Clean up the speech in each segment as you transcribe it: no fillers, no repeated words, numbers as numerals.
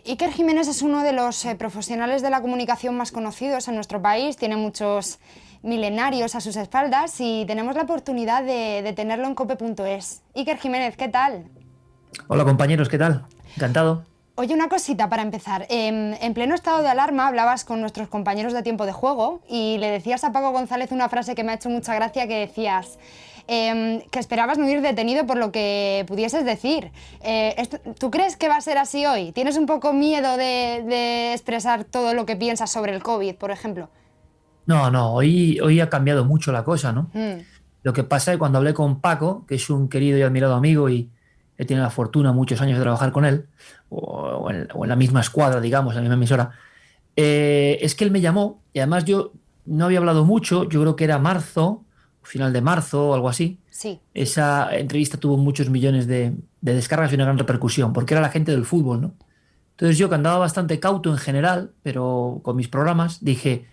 Iker Jiménez es uno de los profesionales de la comunicación más conocidos en nuestro país, tiene muchos milenarios a sus espaldas y tenemos la oportunidad de tenerlo en cope.es. Iker Jiménez, ¿qué tal? Hola compañeros, ¿qué tal? Encantado. Oye, una cosita para empezar. En pleno estado de alarma hablabas con nuestros compañeros de Tiempo de Juego y le decías a Paco González una frase que me ha hecho mucha gracia, que decías que esperabas no ir detenido por lo que pudieses decir. ¿Tú crees que va a ser así hoy? ¿Tienes un poco miedo de expresar todo lo que piensas sobre el COVID, por ejemplo? No, hoy ha cambiado mucho la cosa, ¿no? Mm, Lo que pasa es que cuando hablé con Paco, que es un querido y admirado amigo y he tenido la fortuna muchos años de trabajar con él, o en la misma escuadra, digamos, en la misma emisora, es que él me llamó y además yo no había hablado mucho, yo creo que era marzo, final de marzo o algo así. sí. Esa entrevista tuvo muchos millones de descargas y una gran repercusión, porque era la gente del fútbol, ¿no? Entonces yo, que andaba bastante cauto en general, pero con mis programas, dije,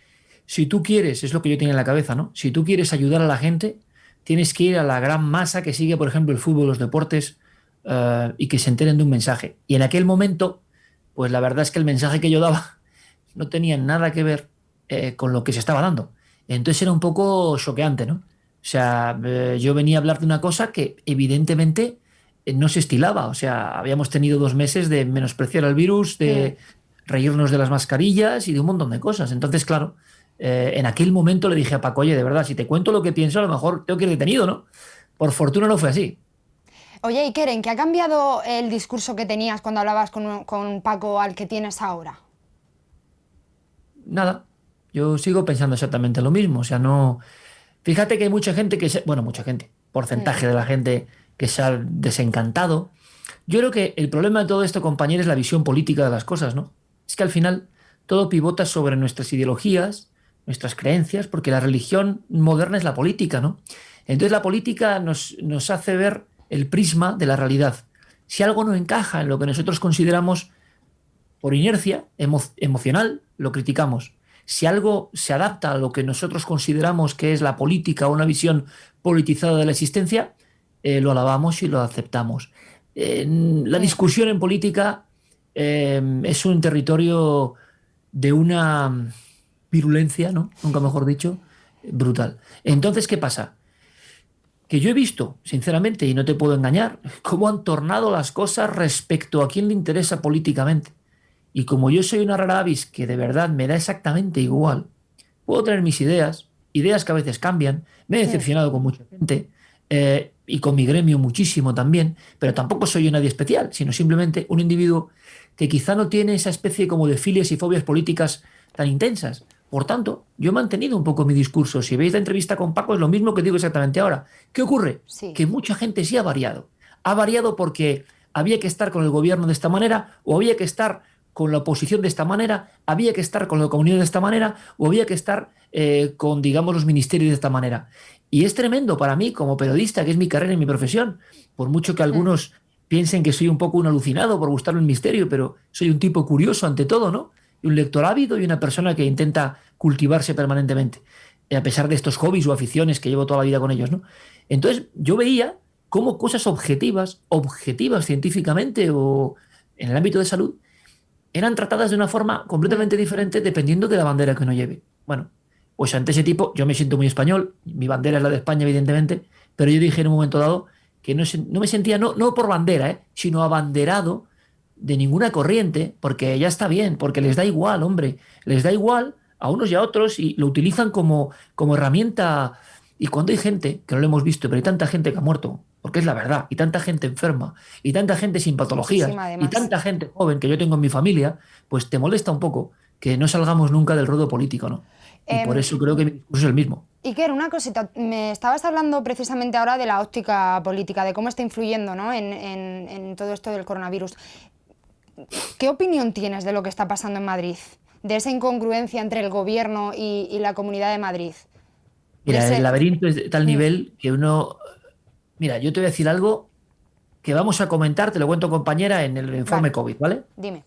si tú quieres, es lo que yo tenía en la cabeza, ¿no? Si tú quieres ayudar a la gente, tienes que ir a la gran masa que sigue, por ejemplo, el fútbol, los deportes, y que se enteren de un mensaje. Y en aquel momento, pues la verdad es que el mensaje que yo daba no tenía nada que ver con lo que se estaba dando. Entonces era un poco choqueante, ¿no? O sea, yo venía a hablar de una cosa que evidentemente no se estilaba. O sea, habíamos tenido 2 meses de menospreciar al virus, Mm. de reírnos de las mascarillas y de un montón de cosas. Entonces, claro, en aquel momento le dije a Paco, oye, de verdad, si te cuento lo que pienso, a lo mejor tengo que ir detenido, ¿no? Por fortuna no fue así. Oye, Iker, ¿en qué ha cambiado el discurso que tenías cuando hablabas con Paco al que tienes ahora? Nada, yo sigo pensando exactamente lo mismo. O sea, no. Fíjate que hay mucha gente bueno, mucha gente, Mm, porcentaje de la gente que se ha desencantado. Yo creo que el problema de todo esto, compañeros, es la visión política de las cosas, ¿no? Es que al final todo pivota sobre nuestras ideologías, nuestras creencias, porque la religión moderna es la política, ¿no? Entonces la política nos hace ver el prisma de la realidad. Si algo no encaja en lo que nosotros consideramos por inercia emocional, lo criticamos. Si algo se adapta a lo que nosotros consideramos que es la política o una visión politizada de la existencia, lo alabamos y lo aceptamos. La mm. discusión en política es un territorio de una virulencia, ¿no? Nunca mejor dicho, brutal. Entonces, ¿qué pasa? Que yo he visto, sinceramente, y no te puedo engañar, cómo han tornado las cosas respecto a quién le interesa políticamente. Y como yo soy una rara avis que de verdad me da exactamente igual, puedo tener mis ideas, ideas que a veces cambian, me he Mm. decepcionado con mucha gente, y con mi gremio muchísimo también, pero tampoco soy yo nadie especial, sino simplemente un individuo que quizá no tiene esa especie como de filias y fobias políticas tan intensas. Por tanto, yo he mantenido un poco mi discurso. Si veis la entrevista con Paco, es lo mismo que digo exactamente ahora. ¿Qué ocurre? Sí. Que mucha gente sí ha variado. Ha variado porque había que estar con el gobierno de esta manera o había que estar con la oposición de esta manera, había que estar con la comunidad de esta manera o había que estar con, digamos, los ministerios de esta manera. Y es tremendo para mí como periodista, que es mi carrera y mi profesión, por mucho que Mm. algunos piensen que soy un poco un alucinado por gustarme el misterio, pero soy un tipo curioso ante todo, ¿no? Y un lector ávido y una persona que intenta cultivarse permanentemente, a pesar de estos hobbies o aficiones que llevo toda la vida con ellos, ¿no? Entonces yo veía cómo cosas objetivas científicamente o en el ámbito de salud, eran tratadas de una forma Mm. completamente diferente dependiendo de la bandera que uno lleve. Bueno, pues ante ese tipo, yo me siento muy español, mi bandera es la de España, evidentemente, pero yo dije en un momento dado que no me sentía, no por bandera, sino abanderado de ninguna corriente, porque ya está bien, porque les da igual, hombre, les da igual a unos y a otros y lo utilizan como herramienta. Y cuando hay gente, que no lo hemos visto, pero hay tanta gente que ha muerto, porque es la verdad, y tanta gente enferma, y tanta gente sin patologías, Muchísima, y además. tanta gente joven que yo tengo en mi familia, pues te molesta un poco que no salgamos nunca del ruedo político, ¿no? Y por Em, eso creo que mi discurso es el mismo. Iker, una cosita, me estabas hablando precisamente ahora de la óptica política, de cómo está influyendo, ¿no?, en todo esto del coronavirus. ¿Qué opinión tienes de lo que está pasando en Madrid? De esa incongruencia entre el gobierno y la Comunidad de Madrid. De Mira, el ese... laberinto es de tal Mm, nivel que uno... Mira, yo te voy a decir algo que vamos a comentar, te lo cuento compañera, en el informe vale, COVID, ¿vale? dime.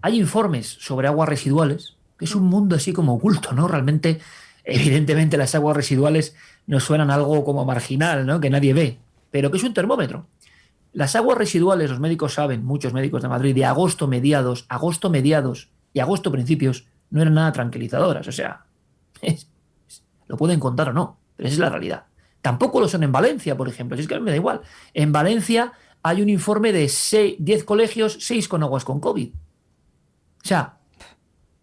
Hay informes sobre aguas residuales, que es Mm, un mundo así como oculto, ¿no? Realmente, evidentemente las aguas residuales nos suenan algo como marginal, ¿no? Que nadie ve, pero que es un termómetro. Las aguas residuales, los médicos saben, muchos médicos de Madrid, de agosto mediados y agosto principios, no eran nada tranquilizadoras. O sea, es- lo pueden contar o no, pero esa es la realidad. Tampoco lo son en Valencia, por ejemplo. Si es que a mí me da igual. En Valencia hay un informe de 10 colegios, 6 con aguas con COVID. O sea,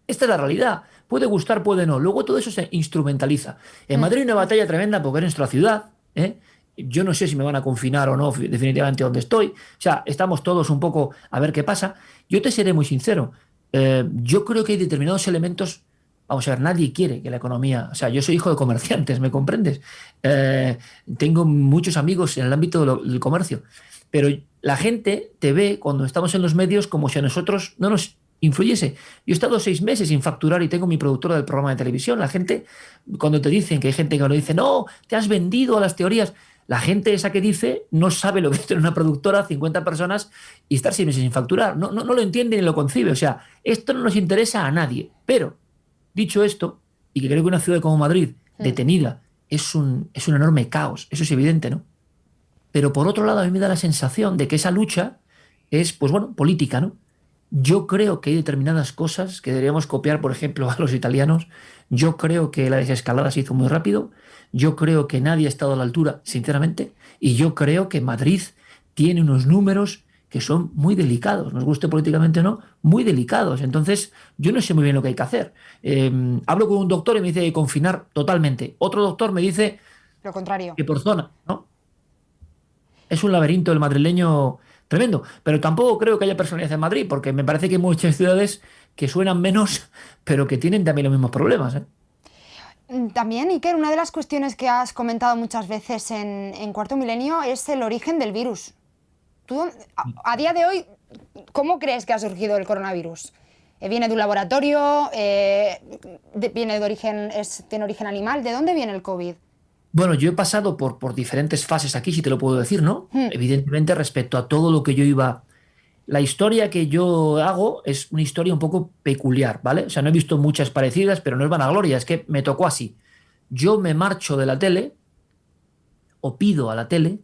esta es la realidad. Puede gustar, puede no. Luego todo eso se instrumentaliza. En Madrid hay una batalla tremenda porque es nuestra ciudad, ¿eh? Yo no sé si me van a confinar o no definitivamente donde estoy. O sea, estamos todos un poco a ver qué pasa. Yo te seré muy sincero. Yo creo que hay determinados elementos. Vamos a ver, nadie quiere que la economía. O sea, yo soy hijo de comerciantes, ¿me comprendes? Tengo muchos amigos en el ámbito del comercio. Pero la gente te ve cuando estamos en los medios como si a nosotros no nos influyese. Yo he estado 6 meses sin facturar y tengo mi productora del programa de televisión. La gente, cuando te dicen que hay gente que lo dice, no, te has vendido a las teorías. La gente esa que dice no sabe lo que es tener una productora, 50 personas y estar 6 meses sin facturar. No lo entiende ni lo concibe. O sea, esto no nos interesa a nadie. Pero, dicho esto, y que creo que una ciudad como Madrid, detenida, es un enorme caos. Eso es evidente, ¿no? Pero por otro lado, a mí me da la sensación de que esa lucha es, pues bueno, política, ¿no? Yo creo que hay determinadas cosas que deberíamos copiar, por ejemplo, a los italianos. Yo creo que la desescalada se hizo muy rápido. Yo creo que nadie ha estado a la altura, sinceramente. Y yo creo que Madrid tiene unos números que son muy delicados, nos guste políticamente o no, muy delicados. Entonces, yo no sé muy bien lo que hay que hacer. Hablo con un doctor y me dice confinar totalmente. Otro doctor me dice Lo contrario. que por zona, ¿no? Es un laberinto el madrileño tremendo. Pero tampoco creo que haya personalidad en Madrid, porque me parece que hay muchas ciudades que suenan menos, pero que tienen también los mismos problemas, ¿eh? También, Iker, una de las cuestiones que has comentado muchas veces en Cuarto Milenio es el origen del virus. Tú, a día de hoy, ¿cómo crees que ha surgido el coronavirus? ¿Viene de un laboratorio? ¿Viene de origen, tiene origen animal? ¿De dónde viene el COVID? Bueno, yo he pasado por diferentes fases aquí, si te lo puedo decir, ¿no? Evidentemente, respecto a todo lo que yo iba. La historia que yo hago es una historia un poco peculiar, ¿vale? O sea, no he visto muchas parecidas, pero no es vanagloria, es que me tocó así. Yo me marcho de la tele, o pido a la tele,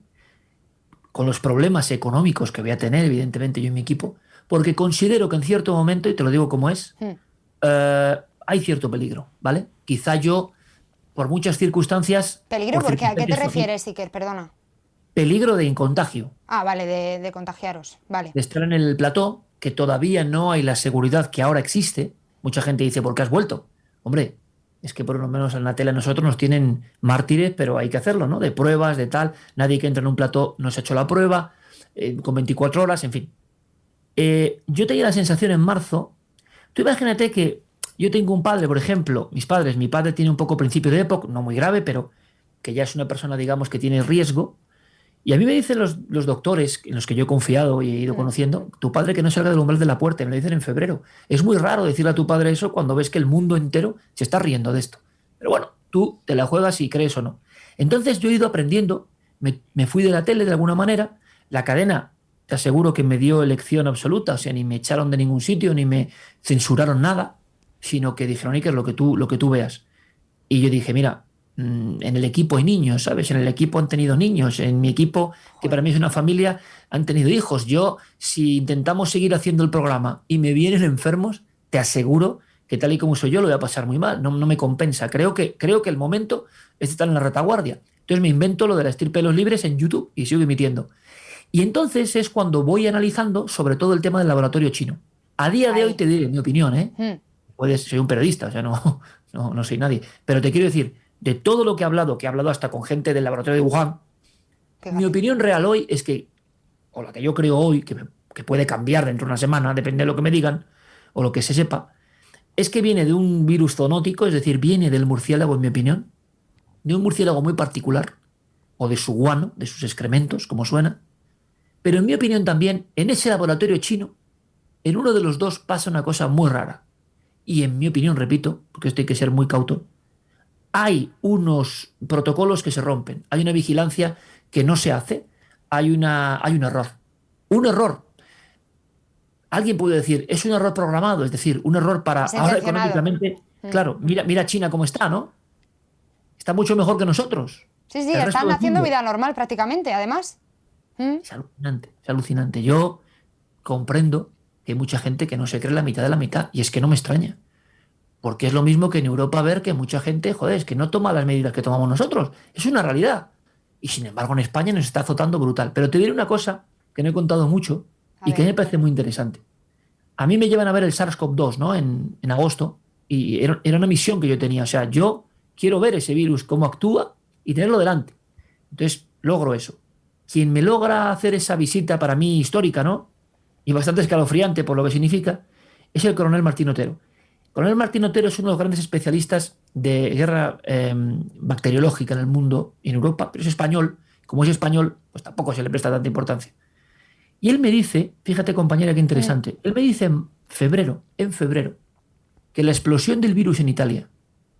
con los problemas económicos que voy a tener, evidentemente, yo y mi equipo, porque considero que en cierto momento, y te lo digo como es, hay cierto peligro, ¿vale? Quizá yo, por muchas circunstancias. ¿Peligro? ¿Por qué? ¿A qué te refieres, Iker? Perdona. Peligro de contagio. Ah, vale, de contagiaros. Vale. De estar en el plató, que todavía no hay la seguridad que ahora existe. Mucha gente dice, ¿por qué has vuelto? Hombre, es que por lo menos en la tele a nosotros nos tienen mártires, pero hay que hacerlo, ¿no? De pruebas, de tal. Nadie que entra en un plató nos ha hecho la prueba, con 24 horas, en fin. Yo tenía la sensación en marzo. Tú imagínate que yo tengo un padre, por ejemplo, mis padres, mi padre tiene un poco principio de época, no muy grave, pero que ya es una persona, digamos, que tiene riesgo. Y a mí me dicen los doctores en los que yo he confiado y he ido conociendo, tu padre que no salga del umbral de la puerta, me lo dicen en febrero. Es muy raro decirle a tu padre eso cuando ves que el mundo entero se está riendo de esto. Pero bueno, tú te la juegas si crees o no. Entonces yo he ido aprendiendo, me fui de la tele de alguna manera, la cadena, te aseguro que me dio elección absoluta, o sea, ni me echaron de ningún sitio, ni me censuraron nada, sino que dijeron, Iker, lo que tú veas. Y yo dije, mira, en el equipo hay niños, ¿sabes? En el equipo han tenido niños, en mi equipo, que para mí es una familia, han tenido hijos. Yo, si intentamos seguir haciendo el programa y me vienen enfermos, te aseguro que tal y como soy yo lo voy a pasar muy mal, no me compensa. Creo que el momento es estar en la retaguardia. Entonces me invento lo de la estirpe de los libres en YouTube y sigo emitiendo. Y entonces es cuando voy analizando sobre todo el tema del laboratorio chino. A día de hoy te diré mi opinión, ¿eh? Soy un periodista, o sea, no soy nadie. Pero te quiero decir, de todo lo que he hablado hasta con gente del laboratorio de Wuhan, mi opinión real hoy es que, o la que yo creo hoy, que puede cambiar dentro de una semana, depende de lo que me digan, o lo que se sepa, es que viene de un virus zoonótico, es decir, viene del murciélago, en mi opinión, de un murciélago muy particular, o de su guano, de sus excrementos, como suena. Pero en mi opinión también, en ese laboratorio chino, en uno de los dos pasa una cosa muy rara. Y en mi opinión, repito, porque esto hay que ser muy cauto, hay unos protocolos que se rompen, hay una vigilancia que no se hace, hay un error. Un error. Alguien puede decir, es un error programado, es decir, un error para ahora económicamente. Claro, mira China cómo está, ¿no? Está mucho mejor que nosotros. Sí, están haciendo vida normal prácticamente, además. ¿Mm? Es alucinante, es alucinante. Yo comprendo que hay mucha gente que no se cree la mitad de la mitad, y es que no me extraña. Porque es lo mismo que en Europa ver que mucha gente, joder, es que no toma las medidas que tomamos nosotros. Es una realidad. Y sin embargo en España nos está azotando brutal. Pero te diré una cosa que no he contado mucho A y que ver. me parece muy interesante. A mí me llevan a ver el SARS-CoV-2, ¿no? En agosto, y era una misión que yo tenía. O sea, yo quiero ver ese virus, cómo actúa y tenerlo delante. Entonces, logro eso. Quien me logra hacer esa visita para mí histórica, ¿no? Y bastante escalofriante por lo que significa, es el coronel Martín Otero. El coronel Martín Otero es uno de los grandes especialistas de guerra bacteriológica en el mundo y en Europa, pero es español. Como es español, pues tampoco se le presta tanta importancia. Y él me dice, fíjate compañera, qué Mm. interesante, él me dice en febrero, que la explosión del virus en Italia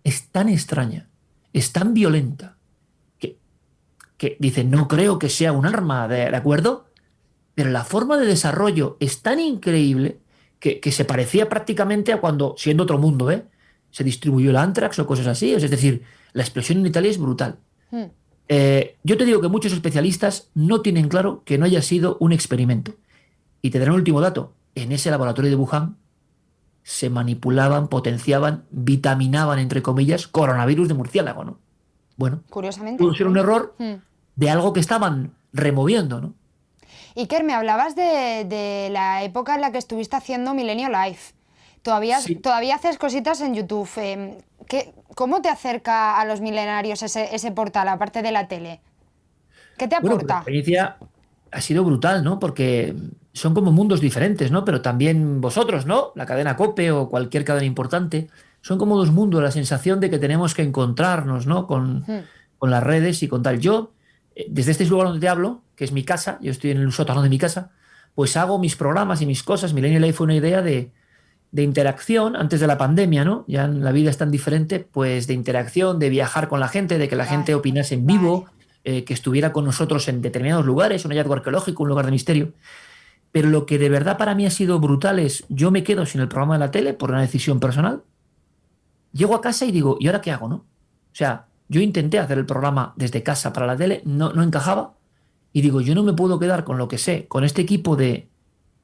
es tan extraña, es tan violenta, que, que dice, no creo que sea un arma, ¿de acuerdo? Pero la forma de desarrollo es tan increíble que se parecía prácticamente a cuando, siendo otro mundo, se distribuyó el anthrax o cosas así. Es decir, la explosión en Italia es brutal. Mm. Yo te digo que muchos especialistas no tienen claro que no haya sido un experimento. Y te daré un último dato. En ese laboratorio de Wuhan se manipulaban, potenciaban, vitaminaban, entre comillas, coronavirus de murciélago, ¿no? Bueno, pudo Curiosamente. ser un error Mm. de algo que estaban removiendo, ¿no? Iker, me hablabas de la época en la que estuviste haciendo Milenio Live. Todavía, Sí. todavía haces cositas en YouTube. ¿Cómo te acerca a los milenarios ese portal, aparte de la tele? ¿Qué te Bueno, pues la aporta? experiencia ha sido brutal, ¿no? Porque son como mundos diferentes, ¿no? Pero también vosotros, ¿no? La cadena COPE o cualquier cadena importante, son como dos mundos, la sensación de que tenemos que encontrarnos, ¿no? Mm. Con las redes y con tal. Yo, desde este lugar donde te hablo, que es mi casa, yo estoy en el sótano de mi casa, pues hago mis programas y mis cosas. Millennial Life fue una idea de interacción antes de la pandemia, ¿no? Ya la vida es tan diferente, pues de interacción, de viajar con la gente, de que la gente Vale, opinase en vale. vivo, que estuviera con nosotros en determinados lugares, un hallazgo arqueológico, un lugar de misterio. Pero lo que de verdad para mí ha sido brutal es, yo me quedo sin el programa de la tele por una decisión personal, llego a casa y digo, ¿y ahora qué hago, no? O sea, yo intenté hacer el programa desde casa para la tele, no encajaba, y digo, yo no me puedo quedar con lo que sé, con este equipo de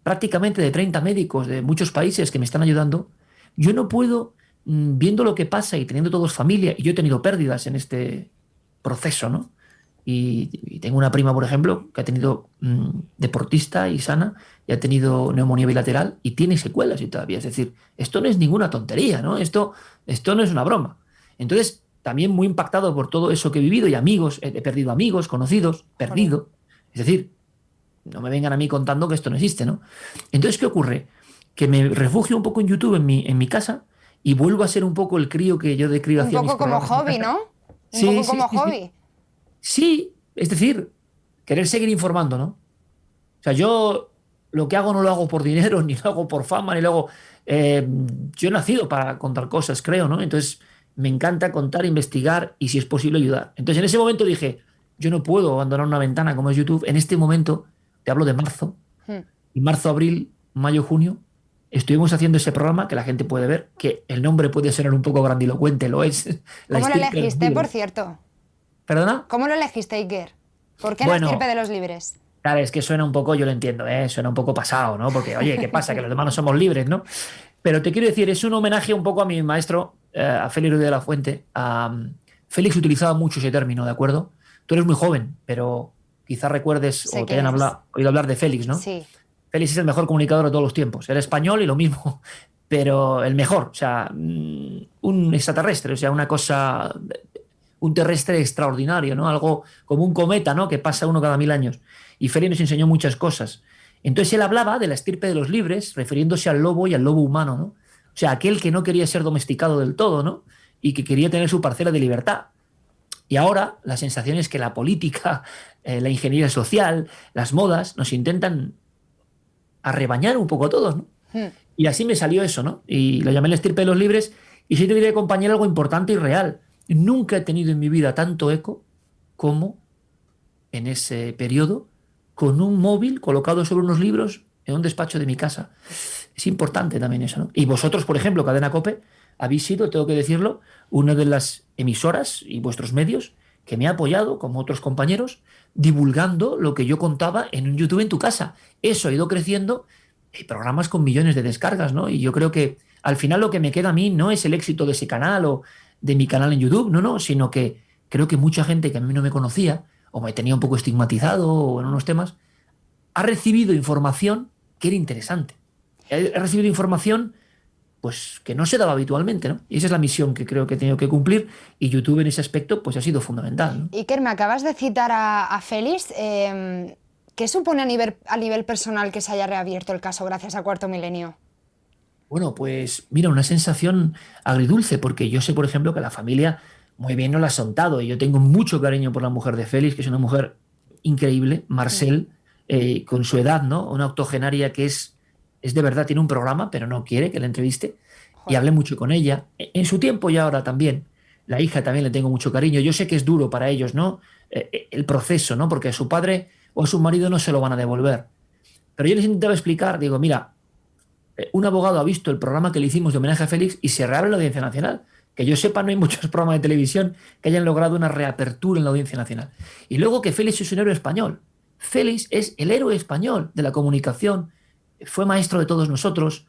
prácticamente de 30 médicos de muchos países que me están ayudando, yo no puedo, viendo lo que pasa y teniendo todos familia, y yo he tenido pérdidas en este proceso, ¿no? Y tengo una prima, por ejemplo, que ha tenido deportista y sana, y ha tenido neumonía bilateral y tiene secuelas y todavía. Es decir, esto no es ninguna tontería, ¿no? Esto no es una broma. Entonces, también muy impactado por todo eso que he vivido y amigos, he perdido amigos, conocidos, Jolín. perdido. Es decir, no me vengan a mí contando que esto no existe, ¿no? Entonces, ¿qué ocurre? Que me refugio un poco en YouTube, en mi casa, y vuelvo a ser un poco el crío que yo de crío Un hacía mis poco como programas en hobby, casa. ¿no? Un Sí, poco sí, como sí, sí. hobby. Sí, es decir, querer seguir informando, ¿no? O sea, yo lo que hago no lo hago por dinero, ni lo hago por fama, ni lo hago... eh, yo he nacido para contar cosas, creo, ¿no? Entonces, me encanta contar, investigar y, si es posible, ayudar. Entonces, en ese momento dije, yo no puedo abandonar una ventana como es YouTube. En este momento, te hablo de marzo, Mm. y marzo, abril, mayo, junio, estuvimos haciendo ese programa que la gente puede ver, que el nombre puede sonar un poco grandilocuente, lo es, La ¿Cómo lo estirpe de los elegiste, por libres. cierto? ¿Perdona? ¿Cómo lo elegiste, Iker? ¿Por qué la estirpe Bueno, de los libres? claro, es que suena un poco, yo lo entiendo, ¿eh? Suena un poco pasado, ¿no? Porque, oye, ¿qué pasa? Que los demás no somos libres, ¿no? Pero te quiero decir, es un homenaje un poco a mi maestro, a Félix Ruiz de la Fuente. Félix utilizaba mucho ese término, ¿de acuerdo? Tú eres muy joven, pero quizás recuerdes Sé o te quién hayan es. oído hablar de Félix, ¿no? Sí. Félix es el mejor comunicador de todos los tiempos. Era español y lo mismo, pero el mejor. O sea, un extraterrestre, o sea, una cosa, un terrestre extraordinario, ¿no? Algo como un cometa, ¿no? Que pasa uno cada 1000 años. Y Félix nos enseñó muchas cosas. Entonces él hablaba de la estirpe de los libres, refiriéndose al lobo y al lobo humano, ¿no? O sea, aquel que no quería ser domesticado del todo, ¿no? Y que quería tener su parcela de libertad. Y ahora la sensación es que la política, la ingeniería social, las modas, nos intentan arrebañar un poco a todos, ¿no? Mm. Y así me salió eso, ¿no? Y lo llamé la estirpe de los libres. Y sí te diré, compañero, algo importante y real. Nunca he tenido en mi vida tanto eco como en ese periodo, con un móvil colocado sobre unos libros en un despacho de mi casa. Es importante también eso, ¿no? Y vosotros, por ejemplo, Cadena Cope, habéis sido, tengo que decirlo, una de las emisoras y vuestros medios que me ha apoyado, como otros compañeros, divulgando lo que yo contaba en un YouTube en tu casa. Eso ha ido creciendo, hay programas con millones de descargas, ¿no? Y yo creo que al final lo que me queda a mí no es el éxito de ese canal o de mi canal en YouTube, no, sino que creo que mucha gente que a mí no me conocía o me tenía un poco estigmatizado o en unos temas, ha recibido información que era interesante. Ha recibido información pues que no se daba habitualmente, ¿no? Y esa es la misión que creo que he tenido que cumplir y YouTube en ese aspecto pues ha sido fundamental, ¿no? Iker, me acabas de citar a Félix. ¿Qué supone a nivel personal que se haya reabierto el caso gracias a Cuarto Milenio? Bueno, pues mira, una sensación agridulce, porque yo sé, por ejemplo, que la familia muy bien no la ha soltado y yo tengo mucho cariño por la mujer de Félix, que es una mujer increíble, Mm. Marcel, con su edad, ¿no? Una octogenaria que es de verdad, tiene un programa, pero no quiere que la entreviste. Y Joder. hablé mucho con ella, en su tiempo y ahora también. La hija también le tengo mucho cariño. Yo sé que es duro para ellos, ¿no? El proceso, ¿no? Porque a su padre o a su marido no se lo van a devolver. Pero yo les intentaba explicar, digo, mira, un abogado ha visto el programa que le hicimos de homenaje a Félix y se reabre la Audiencia Nacional. Que yo sepa, no hay muchos programas de televisión que hayan logrado una reapertura en la Audiencia Nacional. Y luego que Félix es un héroe español. Félix es el héroe español de la comunicación. Fue maestro de todos nosotros.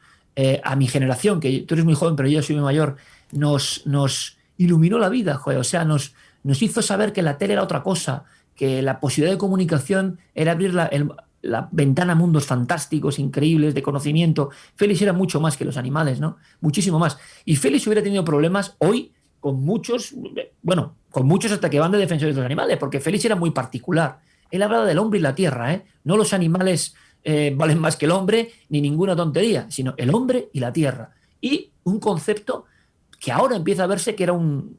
A mi generación, que tú eres muy joven, pero yo soy muy mayor, nos iluminó la vida, joder. O sea, nos hizo saber que la tele era otra cosa, que la posibilidad de comunicación era abrir la ventana a mundos fantásticos, increíbles, de conocimiento. Félix era mucho más que los animales, ¿no? Muchísimo más. Y Félix hubiera tenido problemas hoy con muchos, bueno, con muchos hasta que van de defensores de los animales, porque Félix era muy particular. Él hablaba del hombre y la tierra, ¿eh? No los animales valen más que el hombre, ni ninguna tontería, sino el hombre y la tierra. Y un concepto que ahora empieza a verse que era un,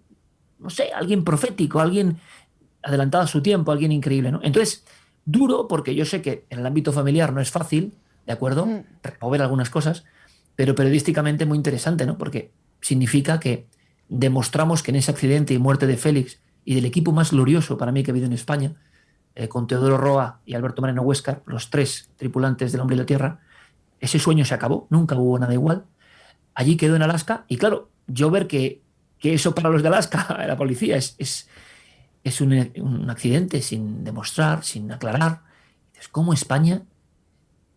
no sé, alguien profético, alguien adelantado a su tiempo, alguien increíble, ¿no? Entonces, duro, porque yo sé que en el ámbito familiar no es fácil, ¿de acuerdo? Mm. Remover algunas cosas, pero periodísticamente muy interesante, ¿no? Porque significa que demostramos que en ese accidente y muerte de Félix y del equipo más glorioso para mí que ha habido en España, con Teodoro Roa y Alberto Moreno Huescar, los tres tripulantes del Hombre y la Tierra, ese sueño se acabó, nunca hubo nada igual. Allí quedó en Alaska y claro, yo ver que eso para los de Alaska, la policía, es un accidente sin demostrar, sin aclarar. Es como España,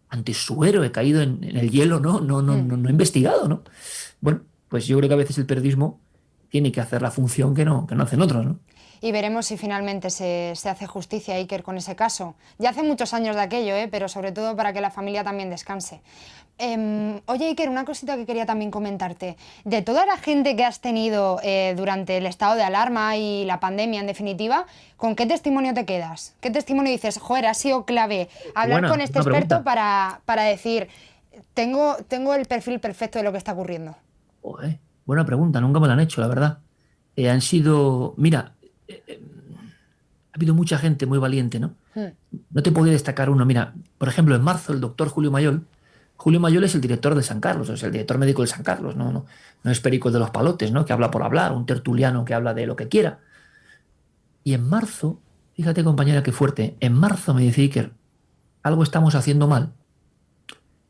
ante su héroe caído en el hielo, Mm. no ha investigado, ¿no? Bueno, pues yo creo que a veces el periodismo tiene que hacer la función que no hacen otros, ¿no? Y veremos si finalmente se hace justicia, Iker, con ese caso. Ya hace muchos años de aquello, pero sobre todo para que la familia también descanse. Oye, Iker, una cosita que quería también comentarte. De toda la gente que has tenido durante el estado de alarma y la pandemia, en definitiva, ¿con qué testimonio te quedas? ¿Qué testimonio dices, joder, ha sido clave hablar con este Buena experto pregunta. para decir, tengo el perfil perfecto de lo que está ocurriendo? Joder, buena pregunta, nunca me la han hecho, la verdad. Han sido, mira, ha habido mucha gente muy valiente, ¿no? Mm. No te podía destacar uno. Mira, por ejemplo, en marzo el doctor Julio Mayol es el director de San Carlos, es el director médico de San Carlos, no es Perico de los Palotes, ¿no? Que habla por hablar, un tertuliano que habla de lo que quiera. Y en marzo, fíjate compañera qué fuerte, en marzo me dice Iker, algo estamos haciendo mal.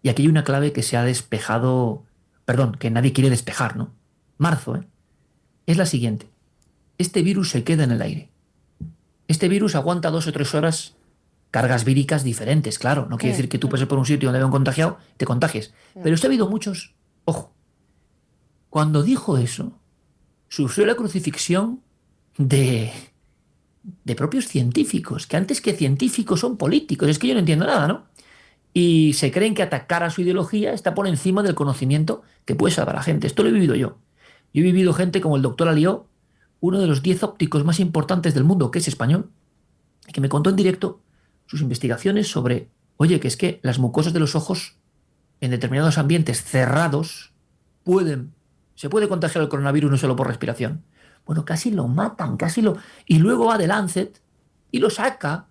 Y aquí hay una clave que se ha despejado, perdón, que nadie quiere despejar, ¿no? Marzo, ¿eh? Es la siguiente. Este virus se queda en el aire. Este virus aguanta 2 o 3 horas cargas víricas diferentes, claro. No quiere Mm. decir que tú pases por un sitio donde hay un contagiado, te contagies. No. Pero esto ha habido muchos. Ojo, cuando dijo eso, sufrió la crucifixión de, de propios científicos, que antes que científicos son políticos. Es que yo no entiendo nada, ¿no? Y se creen que atacar a su ideología está por encima del conocimiento que puede salvar a la gente. Esto lo he vivido yo. Yo he vivido gente como el doctor Alió, uno de los 10 ópticos más importantes del mundo, que es español, que me contó en directo sus investigaciones sobre, oye, que es que las mucosas de los ojos en determinados ambientes cerrados se puede contagiar el coronavirus no solo por respiración. Bueno, casi lo matan, casi lo... Y luego va de Lancet y lo saca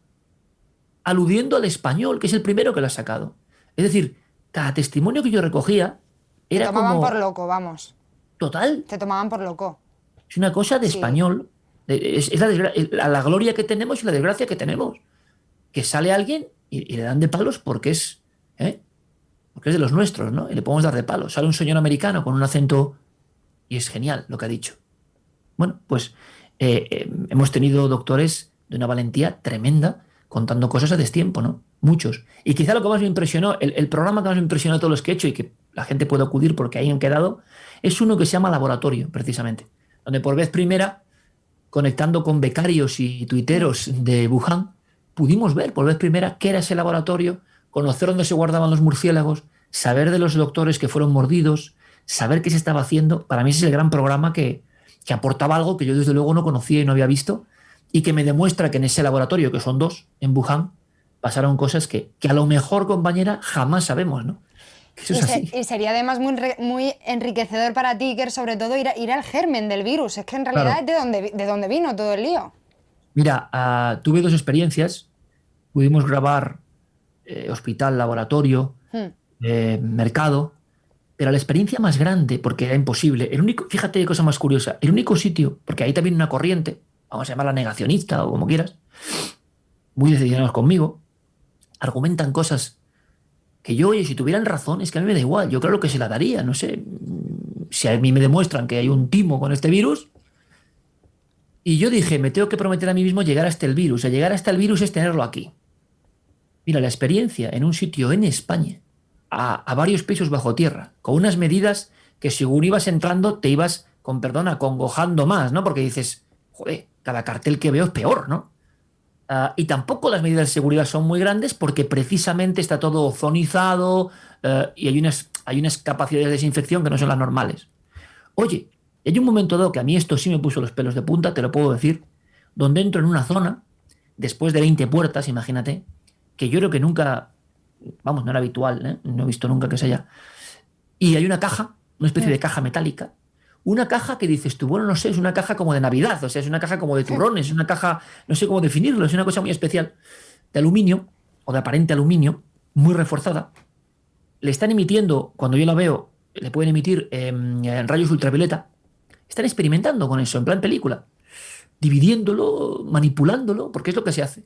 aludiendo al español, que es el primero que lo ha sacado. Es decir, cada testimonio que yo recogía Te era tomaban por como, loco, vamos. total, Te tomaban por loco. es una cosa de Sí. español, es la gloria que tenemos y la desgracia que tenemos. Que sale alguien y le dan de palos ¿eh? Porque es de los nuestros, ¿no? Y le podemos dar de palos. Sale un señor americano con un acento y es genial lo que ha dicho. Bueno, pues hemos tenido doctores de una valentía tremenda contando cosas a destiempo, ¿no? Muchos. Y quizá lo que más me impresionó, el programa que más me impresionó de todos los que he hecho y que la gente puede acudir porque ahí han quedado, es uno que se llama Laboratorio, precisamente, donde por vez primera, conectando con becarios y tuiteros de Wuhan, pudimos ver por vez primera qué era ese laboratorio, conocer dónde se guardaban los murciélagos, saber de los doctores que fueron mordidos, saber qué se estaba haciendo. Para mí ese es el gran programa que aportaba algo que yo desde luego no conocía y no había visto, y que me demuestra que en ese laboratorio, que son dos, en Wuhan, pasaron cosas que a lo mejor, compañera, jamás sabemos, ¿no? Eso es así. Y sería además muy enriquecedor para ti, Iker, sobre todo ir al germen del virus. Es que en realidad Claro. es de donde vino todo el lío. Mira, tuve dos experiencias. Pudimos grabar hospital, laboratorio, Hmm. mercado, pero la experiencia más grande, porque era imposible, fíjate qué cosa más curiosa, el único sitio, porque ahí también una corriente, vamos a llamarla negacionista o como quieras, muy decepcionados conmigo, argumentan cosas que yo, oye, si tuvieran razón, es que a mí me da igual, yo claro que se la daría, no sé, si a mí me demuestran que hay un timo con este virus, y yo dije, me tengo que prometer a mí mismo llegar hasta el virus, a llegar hasta el virus es tenerlo aquí. Mira, la experiencia en un sitio en España, a varios pisos bajo tierra, con unas medidas que según ibas entrando te ibas, con perdón, acongojando más, ¿no? Porque dices, joder, cada cartel que veo es peor, ¿no? Y tampoco las medidas de seguridad son muy grandes porque precisamente está todo ozonizado y hay unas capacidades de desinfección que no son las normales. Oye, hay un momento dado que a mí esto sí me puso los pelos de punta, te lo puedo decir, donde entro en una zona, después de 20 puertas, imagínate, que yo creo que nunca, vamos, no era habitual, ¿eh? No he visto nunca que se haya. Y hay una caja, una especie de caja metálica, una caja que dices tú, bueno, no sé, es una caja como de Navidad, o sea, es una caja como de turrones, es una caja, no sé cómo definirlo, es una cosa muy especial, de aluminio, o de aparente aluminio, muy reforzada. Le están emitiendo, cuando yo la veo, le pueden emitir rayos ultravioleta. Están experimentando con eso, en plan película, dividiéndolo, manipulándolo, porque es lo que se hace.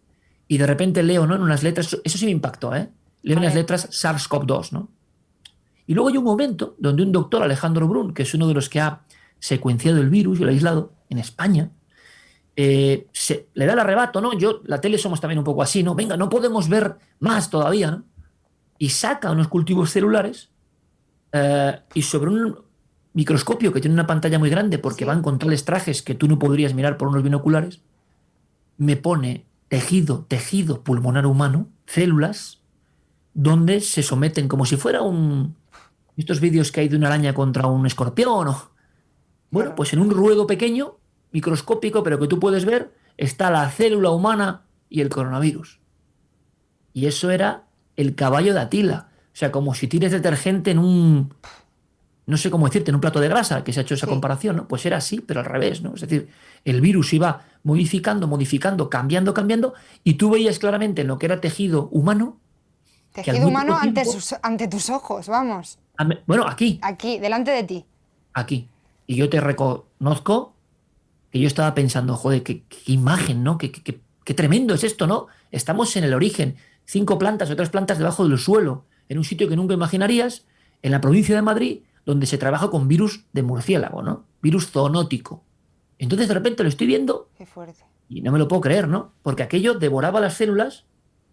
Y de repente leo, ¿no? En unas letras, eso sí me impactó, ¿eh? Leo A unas ver. letras SARS-CoV-2, ¿no? Y luego hay un momento donde un doctor, Alejandro Brun, que es uno de los que ha secuenciado el virus y lo ha aislado en España, le da el arrebato, ¿no? La tele somos también un poco así, ¿no? Venga, no podemos ver más todavía, ¿no? Y saca unos cultivos celulares y sobre un microscopio que tiene una pantalla muy grande porque Sí. van con tales trajes que tú no podrías mirar por unos binoculares, me pone tejido pulmonar humano, células, donde se someten como si fuera estos vídeos que hay de una araña contra un escorpión. Bueno, Claro. pues en un ruedo pequeño, microscópico, pero que tú puedes ver, está la célula humana y el coronavirus. Y eso era el caballo de Atila. O sea, como si tires detergente no sé cómo decirte, en un plato de grasa, que se ha hecho esa Sí. comparación, ¿no? Pues era así, pero al revés, ¿no? Es decir, el virus iba modificando, cambiando, y tú veías claramente en lo que era tejido humano, que al Tejido muy humano poco tiempo, ante tus ojos, vamos. bueno, aquí, Aquí, delante de ti. aquí, y yo te reconozco que yo estaba pensando, joder, qué imagen, ¿no? Qué tremendo es esto, ¿no? Estamos en el origen, 5 plantas o 3 plantas debajo del suelo, en un sitio que nunca imaginarías, en la provincia de Madrid, donde se trabaja con virus de murciélago, ¿no? Virus zoonótico. Entonces de repente lo estoy viendo Qué fuerte. y no me lo puedo creer, ¿no? Porque aquello devoraba las células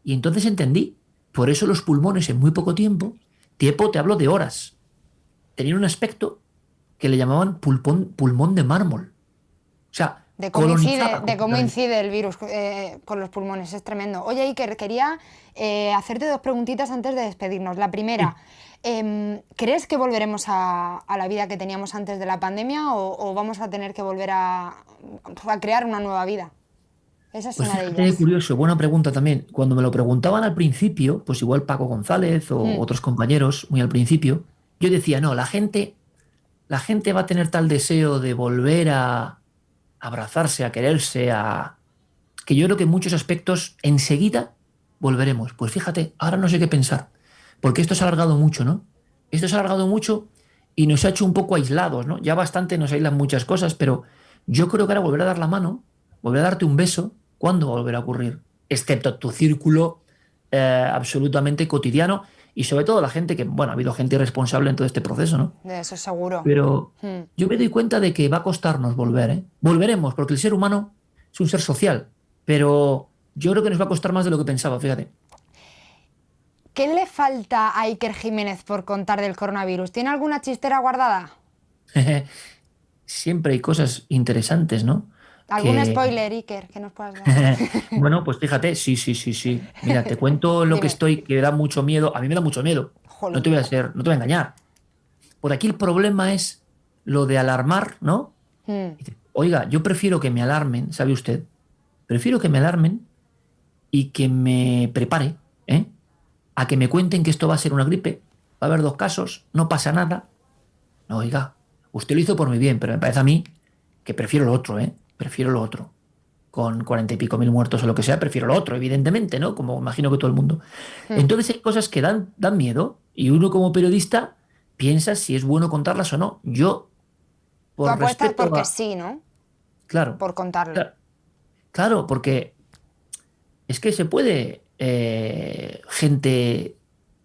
y entonces entendí. Por eso los pulmones en muy poco tiempo te hablo de horas, tenían un aspecto que le llamaban pulmón de mármol. O sea, colonizaba De cómo completamente. incide el virus con los pulmones, es tremendo. Oye, Iker, quería hacerte dos preguntitas antes de despedirnos. La primera, ¿crees que volveremos a la vida que teníamos antes de la pandemia o vamos a tener que volver a crear una nueva vida? Esa es Pues una de fíjate, ellas. curioso, buena pregunta también. Cuando me lo preguntaban al principio, pues igual Paco González o Mm, otros compañeros, muy al principio, yo decía, no, la gente va a tener tal deseo de volver a abrazarse, a quererse, que yo creo que en muchos aspectos enseguida volveremos. Pues fíjate, ahora no sé qué pensar, porque esto se ha alargado mucho, ¿no? Esto se ha alargado mucho y nos ha hecho un poco aislados, ¿no? Ya bastante nos aislan muchas cosas, pero yo creo que ahora volver a dar la mano, volver a darte un beso, ¿cuándo volverá a ocurrir? Excepto tu círculo absolutamente cotidiano y sobre todo la gente que, bueno, ha habido gente irresponsable en todo este proceso, ¿no? De eso seguro. Pero Mm. yo me doy cuenta de que va a costarnos volver, ¿eh? Volveremos, porque el ser humano es un ser social, pero yo creo que nos va a costar más de lo que pensaba, fíjate. ¿Qué le falta a Iker Jiménez por contar del coronavirus? ¿Tiene alguna chistera guardada? Siempre hay cosas interesantes, ¿no? ¿Algún Que, spoiler, Iker, que nos puedas dar? bueno, pues fíjate, sí, sí, sí, sí. Mira, te cuento lo que Dime. estoy, que da mucho miedo. A mí me da mucho miedo. No te Jolín. voy a ser, no te voy a engañar. Por aquí el problema es lo de alarmar, ¿no? Mm. Dice, oiga, yo prefiero que me alarmen, ¿sabe usted? Prefiero que me alarmen y que me prepare, ¿eh? A que me cuenten que esto va a ser una gripe, va a haber 2 casos, no pasa nada. No, oiga, usted lo hizo por mi bien, pero me parece a mí que prefiero lo otro, ¿eh? Prefiero lo otro. Con 40 y pico mil muertos o lo que sea, prefiero lo otro, evidentemente, ¿no? Como imagino que todo el mundo. Mm. Entonces hay cosas que dan miedo y uno como periodista piensa si es bueno contarlas o no. Yo, Tú por apuestas respeto porque a... sí, ¿no? Claro, Por contarlo. claro, claro, porque es que se puede gente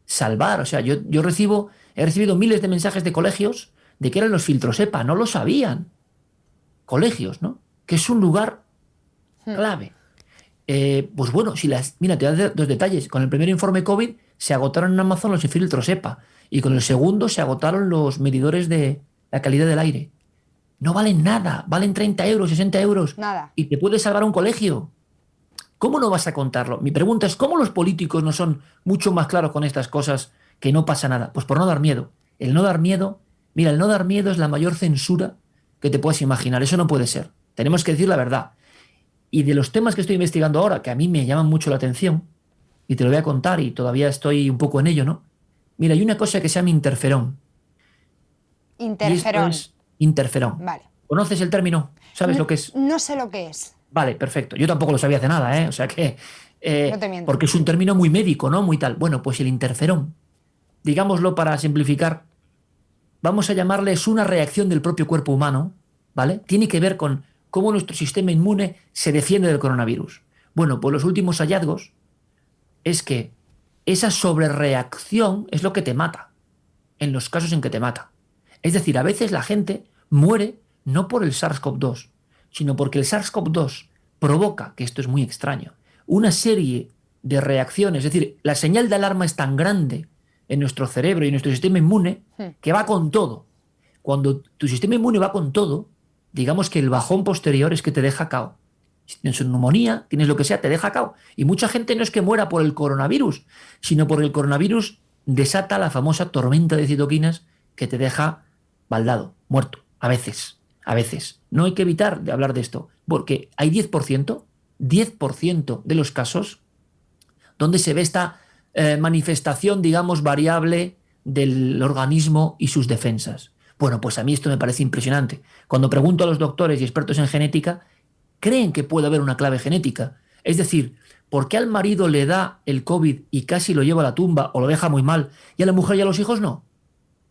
salvar. O sea, he recibido miles de mensajes de colegios de que eran los filtros EPA, no lo sabían. Colegios, ¿no? Que es un lugar Mm. clave. Pues bueno, mira, te voy a dar 2 detalles. Con el primer informe COVID se agotaron en Amazon los filtros EPA y con el segundo se agotaron los medidores de la calidad del aire. No valen nada, valen 30 euros, 60 euros Nada. y te puede salvar un colegio. ¿Cómo no vas a contarlo? Mi pregunta es, ¿cómo los políticos no son mucho más claros con estas cosas que no pasa nada? Pues por no dar miedo. El no dar miedo, mira, el no dar miedo es la mayor censura que te puedas imaginar. Eso no puede ser. Tenemos que decir la verdad. Y de los temas que estoy investigando ahora, que a mí me llaman mucho la atención, y te lo voy a contar y todavía estoy un poco en ello, ¿no? Mira, hay una cosa que se llama interferón. Y esto Interferón. es interferón. Vale. ¿Conoces el término? ¿Sabes lo que es? No sé lo que es. Vale, perfecto. Yo tampoco lo sabía hace nada, ¿eh? O sea que... No te miento. porque es un término muy médico, ¿no? Muy tal. Bueno, pues el interferón, digámoslo para simplificar, vamos a llamarle, es una reacción del propio cuerpo humano, ¿vale? Tiene que ver con cómo nuestro sistema inmune se defiende del coronavirus. Bueno, pues los últimos hallazgos es que esa sobrereacción es lo que te mata, en los casos en que te mata. Es decir, a veces la gente muere no por el SARS-CoV-2, sino porque el SARS-CoV-2 provoca, que esto es muy extraño, una serie de reacciones. Es decir, la señal de alarma es tan grande en nuestro cerebro y en nuestro sistema inmune que va con todo. Cuando tu sistema inmune va con todo, digamos que el bajón posterior es que te deja cao. Si tienes una neumonía, tienes lo que sea, te deja cao. Y mucha gente no es que muera por el coronavirus, sino porque el coronavirus desata la famosa tormenta de citoquinas que te deja baldado, muerto, a veces, a veces. No hay que evitar de hablar de esto, porque hay 10% de los casos donde se ve esta manifestación, digamos, variable del organismo y sus defensas. Bueno, pues a mí esto me parece impresionante. Cuando pregunto a los doctores y expertos en genética, creen que puede haber una clave genética. Es decir, ¿por qué al marido le da el COVID y casi lo lleva a la tumba o lo deja muy mal y a la mujer y a los hijos no?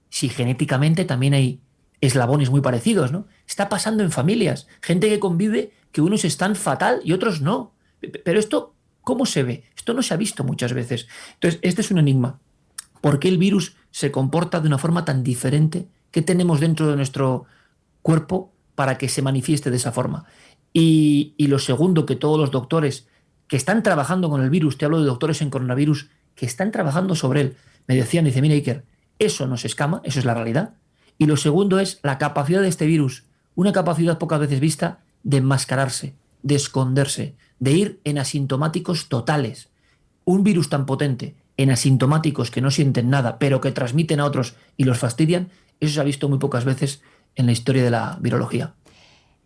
Si genéticamente también hay eslabones muy parecidos, ¿no? Está pasando en familias. Gente que convive, que unos están fatal y otros no. Pero esto, ¿cómo se ve? Esto no se ha visto muchas veces. Entonces, este es un enigma. ¿Por qué el virus se comporta de una forma tan diferente? ¿Qué tenemos dentro de nuestro cuerpo para que se manifieste de esa forma? Y lo segundo, que todos los doctores que están trabajando con el virus, te hablo de doctores en coronavirus, que están trabajando sobre él, me decían, dice, mira Iker, eso no se escama, eso es la realidad. Y lo segundo es la capacidad de este virus, una capacidad pocas veces vista de enmascararse, de esconderse, de ir en asintomáticos totales. Un virus tan potente en asintomáticos que no sienten nada, pero que transmiten a otros y los fastidian, eso se ha visto muy pocas veces en la historia de la virología.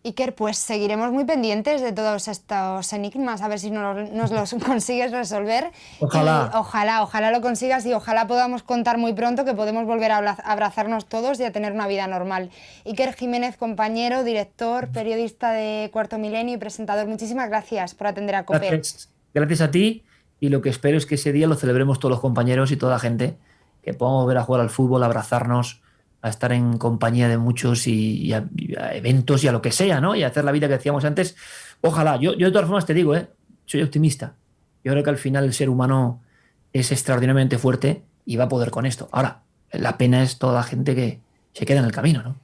Iker, pues seguiremos muy pendientes de todos estos enigmas, a ver si nos los consigues resolver. Ojalá. Y ojalá lo consigas y ojalá podamos contar muy pronto que podemos volver a abrazarnos todos y a tener una vida normal. Iker Jiménez, compañero, director, periodista de Cuarto Milenio y presentador, muchísimas gracias por atender a COPE. Gracias a ti, y lo que espero es que ese día lo celebremos todos los compañeros y toda la gente, que podamos ver a jugar al fútbol, abrazarnos, a estar en compañía de muchos y a eventos y a lo que sea, ¿no? Y a hacer la vida que decíamos antes. Ojalá. Yo de todas formas te digo, soy optimista. Yo creo que al final el ser humano es extraordinariamente fuerte y va a poder con esto. Ahora, la pena es toda la gente que se queda en el camino, ¿no?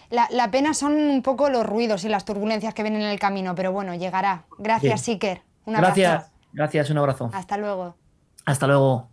La pena son un poco los ruidos y las turbulencias que vienen en el camino, pero bueno, llegará. Gracias, Bien. Iker. Un abrazo. Gracias, gracias, un abrazo. Hasta luego. Hasta luego.